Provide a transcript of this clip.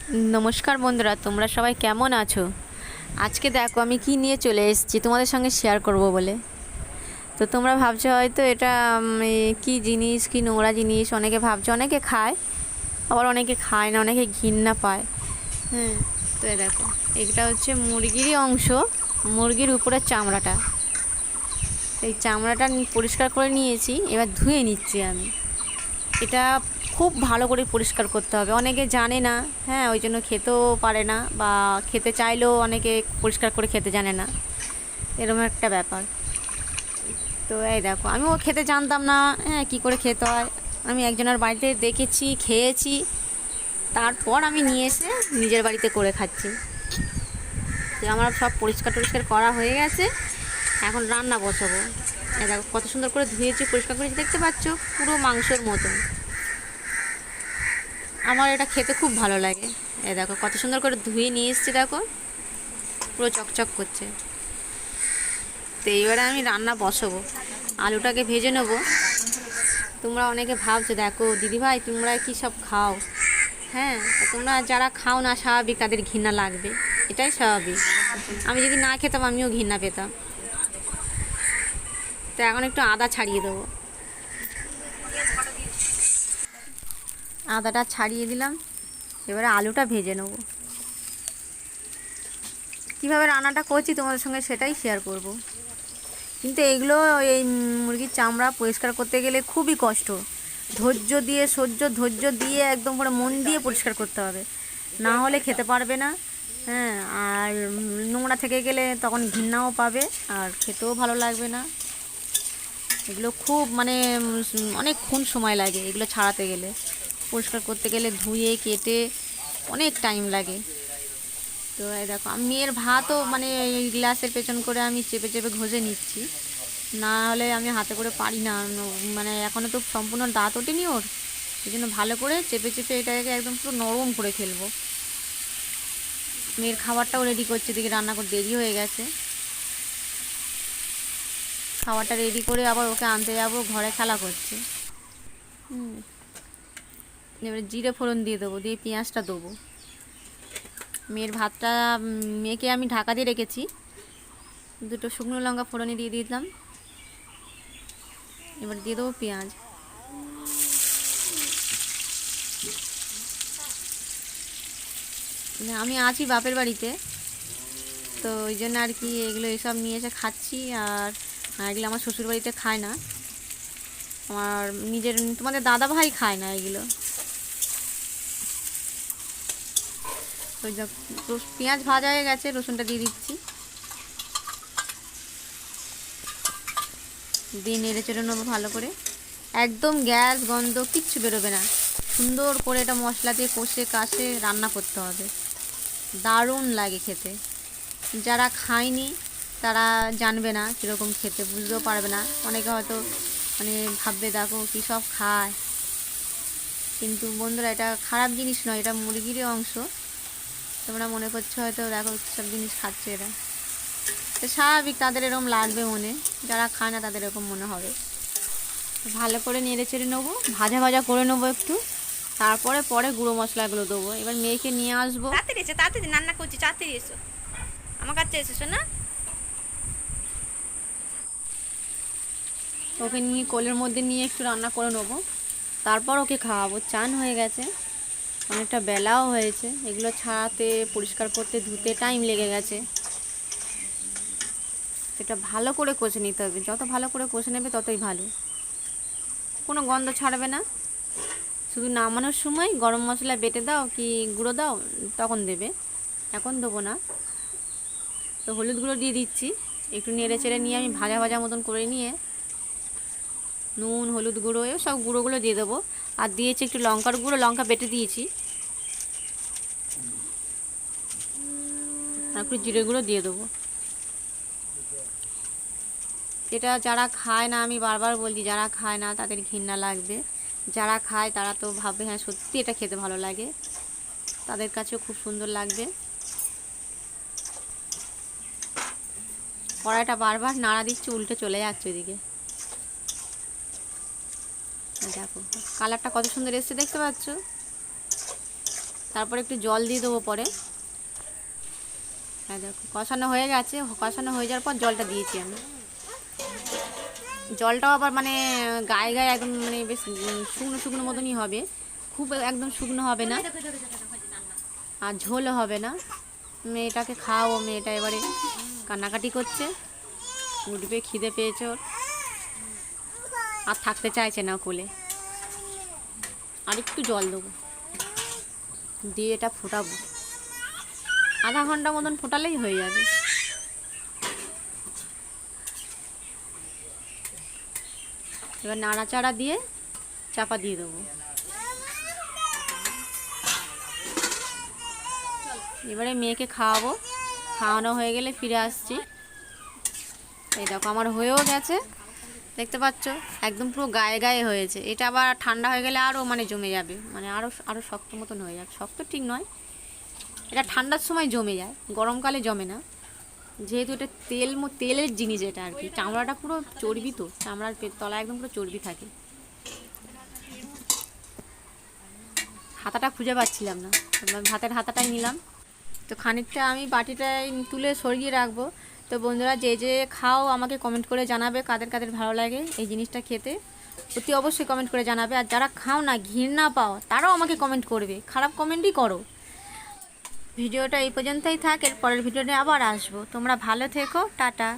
নমস্কার বন্ধুরা, তোমরা সবাই কেমন আছো? আজকে দেখো আমি কি নিয়ে চলে এসেছি তোমাদের সঙ্গে শেয়ার করব বলে। তো তোমরা ভাবছো হয়তো এটা কি জিনিস, কি নোংরা জিনিস। অনেকে ভাবছো, অনেকে খায়, আবার অনেকে খায় না, অনেকে ঘৃণা পায়। হ্যাঁ, তো দেখো এটা হচ্ছে মুরগিরই অংশ, মুরগির উপরের চামড়াটা। এই চামড়াটা পরিষ্কার করে নিয়েছি, এবার ধুয়ে নিচ্ছি আমি। এটা খুব ভালো করে পরিষ্কার করতে হবে, অনেকে জানে না। হ্যাঁ, ওই জন্য খেতেও পারে না, বা খেতে চাইলেও অনেকে পরিষ্কার করে খেতে জানে না, এরকম একটা ব্যাপার। তো এই দেখো, আমিও খেতে জানতাম না, হ্যাঁ, কী করে খেতে হয়। আমি একজনের বাড়িতে দেখেছি, খেয়েছি, তারপর আমি নিয়ে এসে নিজের বাড়িতে করে খাচ্ছি। তো আমার সব পরিষ্কার টরিষ্কার করা হয়ে গেছে, এখন রান্না বসাবো। এই দেখো কত সুন্দর করে ধুয়েছি, পরিষ্কার করেছি, দেখতে পাচ্ছ, পুরো মাংসর মতন। আমার এটা খেতে খুব ভালো লাগে। এই দেখো কত সুন্দর করে ধুয়ে নিয়ে এসেছি, দেখো পুরো চকচক করছে। তো এইবারে আমি রান্না বসাবো, আলুটাকে ভেজে নেবো। তোমরা অনেকে ভাবছো, দেখো দিদিভাই তোমরা কি সব খাও। হ্যাঁ, তোমরা যারা খাও না, স্বাভাবিক তাদের ঘৃণা লাগবে, এটাই স্বাভাবিক। আমি যদি না খেতাম আমিও ঘৃণা পেতাম। তো এখন একটু আদা ছাড়িয়ে দেবো, আদাটা ছাড়িয়ে দিলাম। এবারে আলুটা ভেজে নেবো। কীভাবে রান্নাটা করছি তোমাদের সঙ্গে সেটাই শেয়ার করব। কিন্তু এগুলো, এই মুরগির চামড়া পরিষ্কার করতে গেলে খুবই কষ্ট। ধৈর্য দিয়ে একদম করে মন দিয়ে পরিষ্কার করতে হবে, না হলে খেতে পারবে না। হ্যাঁ, আর নোংরা থেকে গেলে তখন ঘৃণাও পাবে, আর খেতেও ভালো লাগবে না। এগুলো খুব অনেকক্ষণ সময় লাগে এগুলো ছাড়াতে গেলে, পরিষ্কার করতে গেলে ধুয়ে কেটে অনেক টাইম লাগে। তো এই দেখো আমি মেয়ের ভাতও এই গ্লাসের পেছন করে আমি চেপে চেপে ঘষে নিচ্ছি, না হলে আমি হাতে করে পারি না। এখনও তো সম্পূর্ণ দাঁত ওঠেনি ওর, এই জন্য ভালো করে চেপে চেপে এটাকে একদম পুরো নরম করে ফেলবো। মেয়ের খাবারটাও রেডি করছে, দিকে রান্না করে দেরি হয়ে গেছে। খাবারটা রেডি করে আবার ওকে আনতে যাবো, ঘরে খেলা করছে। এবারে জিরে ফোড়ন দিয়ে দেবো, দিয়ে পেঁয়াজটা দেবো। মেয়ের ভাতটা, মেয়েকে আমি ঢাকা দিয়ে রেখেছি, দুটো শুকনো লঙ্কা ফোড়নে দিয়ে দিলাম। এবার দিয়ে দেবো পেঁয়াজ। আমি আছি বাপের বাড়িতে, তো ওই জন্য আর কি এগুলো এসব নিয়ে এসে খাচ্ছি। আর এগুলো আমার শ্বশুর বাড়িতে খায় না, আমার নিজের, তোমাদের দাদা ভাই খায় না এগুলো। তো পেঁয়াজ ভাজা হয়ে গেছে, রসুনটা দিয়ে দিচ্ছি, দিয়ে নেড়ে চেড়ে নেবো ভালো করে। একদম গ্যাস গন্ধ কিচ্ছু বেরোবে না, সুন্দর করে এটা মশলা দিয়ে কষে কাষে রান্না করতে হবে, দারুণ লাগে খেতে। যারা খায়নি তারা জানবে না কীরকম খেতে, বুঝতেও পারবে না। অনেকে হয়তো ভাববে দেখো কী সব খায়, কিন্তু বন্ধুরা এটা খারাপ জিনিস নয়, এটা মুরগিরই অংশ। তোমরা মনে করছো হয়তো দেখো সব জিনিস খাচ্ছে এরা, তো স্বাভাবিক তাদের এরকম লাগবে মনে, যারা খায় না তাদের এরকম মনে হবে। ভালো করে নেড়ে চেড়ে নেবো, ভাজা ভাজা করে নেবো একটু, তারপরে পরে গুঁড়ো মশলাগুলো দেবো। এবার মেয়েকে নিয়ে আসবো। তাড়াতাড়ি এসো, তাড়াতাড়ি রান্না করছি, তাড়াতাড়ি এসো, আমার কাছে এসেছো না? ওকে নিয়ে কোলের মধ্যে নিয়ে একটু রান্না করে নেবো, তারপর ওকে খাওয়াবো। চান হয়ে গেছে, অনেকটা বেলাও হয়েছে, এগুলো ছাড়াতে, পরিষ্কার করতে, ধুতে টাইম লেগে গেছে। এটা ভালো করে কষে নিতে হবে, যত ভালো করে কষে নেবে ততই ভালো, কোনো গন্ধ ছাড়বে না। শুধু নামানোর সময় গরম মশলা বেটে দাও কি গুঁড়ো দাও, তখন দেবে, এখন দেবো না। তো হলুদ গুঁড়ো দিয়ে দিচ্ছি, একটু নেড়ে চেড়ে নিয়ে আমি ভাজা ভাজা মতন করে নিয়ে নুন হলুদ গুঁড়ো সব গুঁড়োগুলো দিয়ে দেবো। আর দিয়েছি একটু লঙ্কার গুঁড়ো, লঙ্কা বেটে দিয়েছি, আর একটু জিরে গুঁড়ো দিয়ে দেবো। এটা যারা খায় না, আমি বারবার বলছি, যারা খায় না তাদের ঘৃণা লাগবে, যারা খায় তারা তো ভাববে হ্যাঁ সত্যি এটা খেতে ভালো লাগে, তাদের কাছেও খুব সুন্দর লাগবে। কড়াইটা বারবার নাড়া দিচ্ছি, উল্টে চলে যাচ্ছে ওইদিকে। দেখো কালারটা কত সুন্দর এসছে, দেখতে পাচ্ছ? তারপর একটু জল দিয়ে দেবো পরে। হ্যাঁ দেখো কষানো হয়ে গেছে, কষানো হয়ে যাওয়ার পর জলটা দিয়েছি আমি। জলটাও আবার মানে গায়ে গায়ে একদম মানে বেশ শুকনো শুকনো মতনই হবে, খুব একদম শুকনো হবে না আর ঝোলও হবে না। মেয়েটাকে খাওয়াবো, মেয়েটা এবারে কান্নাকাটি করছে, উঠবে, খিদে পেয়েছে ওর, আর থাকতে চাইছে না কোলে। আর একটু জল দেবো, দিয়ে এটা ফোটাবো, আধা ঘন্টা মতন ফোটালেই হয়ে যাবে। এবার নাড়াচাড়া দিয়ে চাপা দিয়ে দেবো। এবারে মেয়েকে খাওয়াবো, খাওয়ানো হয়ে গেলে ফিরে আসছি। এই দেখো আমার হয়েও গেছে, দেখতে পাচ্ছ একদম পুরো গায়ে গায়ে হয়েছে। এটা আবার ঠান্ডা হয়ে গেলে আরও মানে জমে যাবে, মানে আরও আরও শক্ত মতন হয়ে যাবে। শক্ত ঠিক নয়, এটা ঠান্ডার সময় জমে যায়, গরমকালে জমে না, যেহেতু এটা তেলের জিনিস এটা আর কি। চামড়াটা পুরো চর্বি, তো চামড়ার তলায় একদম পুরো চর্বি থাকে। হাতাটা খুঁজে পাচ্ছিলাম না, ভাতের হাতাটাই নিলাম। তো খানিকটা আমি বাটিটায় তুলে সরিয়ে রাখবো। তো বন্ধুরা যে যে খাও আমাকে কমেন্ট করে জানাবে কাদের কাদের ভালো লাগে এই জিনিসটা খেতে, অতি অবশ্যই কমেন্ট করে জানাবে। আর যারা খাও না, ঘৃণা পাও, তারাও আমাকে কমেন্ট করবে, খারাপ কমেন্টই করো। ভিডিওটা এই পর্যন্তই থাক, এর পরের ভিডিওতে আবার আসবো। তোমরা ভালো থেকো, টাটা।